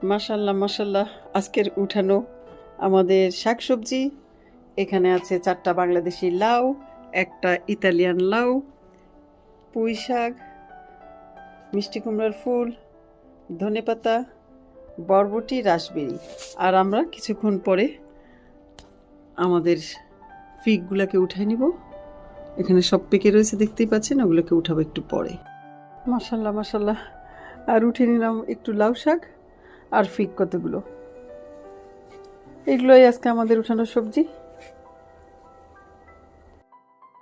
মাশাল্লাহ মাশাল্লাহ, আজকের উঠানো আমাদের শাকসবজি। এখানে আছে 4টা বাংলাদেশি লাউ, একটা ইতালিয়ান লাউ, পুঁই শাক, মিষ্টি কুমড়ার ফুল, ধনেপাতা, বরবটি, রাসবেরি। আর আমরা কিছুক্ষণ পরে আমাদের ফিগগুলোকে উঠাই নিব। এখানে সব পেকে রয়েছে, দেখতেই পাচ্ছেন, ওগুলোকে উঠাবো একটু পরে। মাশাল্লাহ মাশাল্লাহ, আর উঠে নিলাম একটু লাউ শাক আর ফিগ কতগুলো। এগুলোই আজকে আমাদের উঠানোর সবজি।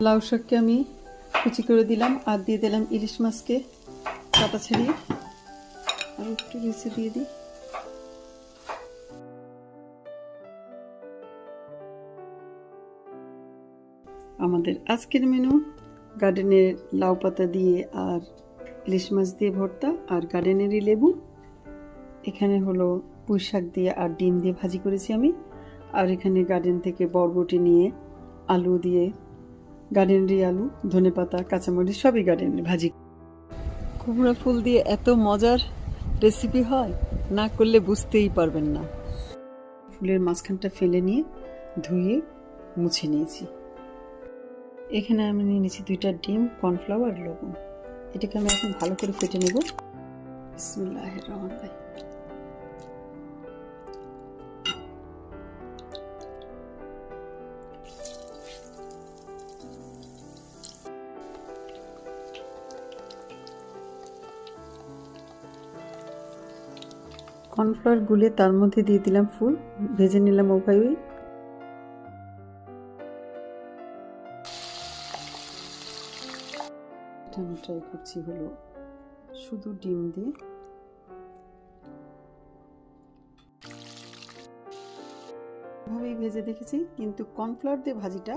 লাউ শাককে আমি কুচি করে দিলাম আর দিয়ে দিলাম ইলিশ মাছকে কাটা ছাড়িয়ে। আর একটু রেসে দিয়ে দিই। আমাদের আজকের মেনু গার্ডেনের লাউ পাতা দিয়ে আর ইলিশ মাছ দিয়ে ভর্তা আর গার্ডেনেরই লেবু। এখানে হলো পুঁই শাক দিয়ে আর ডিম দিয়ে ভাজি করেছি আমি। আর এখানে গার্ডেন থেকে বরবটি নিয়ে আলু দিয়ে, গার্ডেনেরই আলু, ধনেপাতা, কাঁচামরিচ সবই গার্ডেনের ভাজি। কুমড়া ফুল দিয়ে এত মজার রেসিপি হয়, না করলে বুঝতেই পারবেন না। ফুলের মাঝখানটা ফেলে নিয়ে ধুয়ে মুছে নিয়েছি। এখানে আমি নিয়ে নিয়েছি 2টা ডিম, কর্নফ্লাওয়ার, লবণ। এটাকে আমি এখন ভালো করে ফেটে নেব। বিসমিল্লাহির রহমানির রহিম। কর্নফ্লাওয়ার গুলে তার মধ্যে দিয়ে দিলাম ফুল, ভেজে নিলাম ওভাবেই। আমি ট্রাই করছি হলো শুধু ডিম দিয়ে। এভাবেই ভেজে দেখেছি, কিন্তু কর্নফ্লাওয়ার দিয়ে ভাজিটা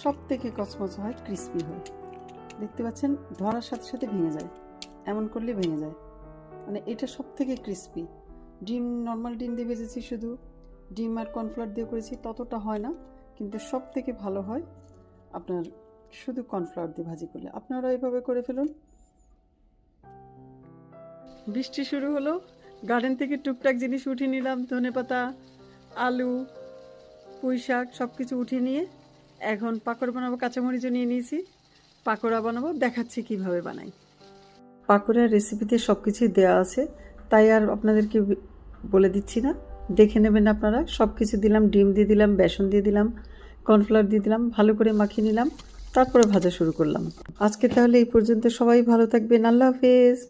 সব থেকে কচমচে হয়, ক্রিস্পি হয়। দেখতে পাচ্ছেন, ধরার সাথে সাথে ভেঙে যায়, এমন করলে ভেঙে যায়। মানে এটা সব থেকে ক্রিস্পি। ডিম, নর্মাল ডিম দিয়ে ভেজেছি, শুধু ডিম আর কর্নফ্লাওয়ার দিয়ে করেছি, ততটা হয় না। কিন্তু সব থেকে ভালো হয় আপনার শুধু কর্নফ্লাওয়ার দিয়ে ভাজি করলে। আপনারা এভাবে করে ফেলুন। বৃষ্টি শুরু হলো, গার্ডেন থেকে টুকটাক জিনিস উঠিয়ে নিলাম, ধনেপাতা, আলু, পুঁই শাক সব কিছু উঠিয়ে নিয়ে এখন পাকোড়া বানাবো। কাঁচামরিচও নিয়ে নিয়েছি, পাকোড়া বানাবো, দেখাচ্ছি কিভাবে বানাই। পাকোড়ার রেসিপিতে সব কিছুই দেওয়া আছে, তাই আর আপনাদেরকে বলে দিচ্ছি না, দেখে নেবেন আপনারা। সব কিছু দিলাম, ডিম দিয়ে দিলাম, বেসন দিয়ে দিলাম, কর্নফ্লাওয়ার দিয়ে দিলাম, ভালো করে মাখিয়ে নিলাম, তারপরে ভাজা শুরু করলাম। আজকে তাহলে এই পর্যন্ত, সবাই ভালো থাকবেন, আল্লাহ হাফেজ।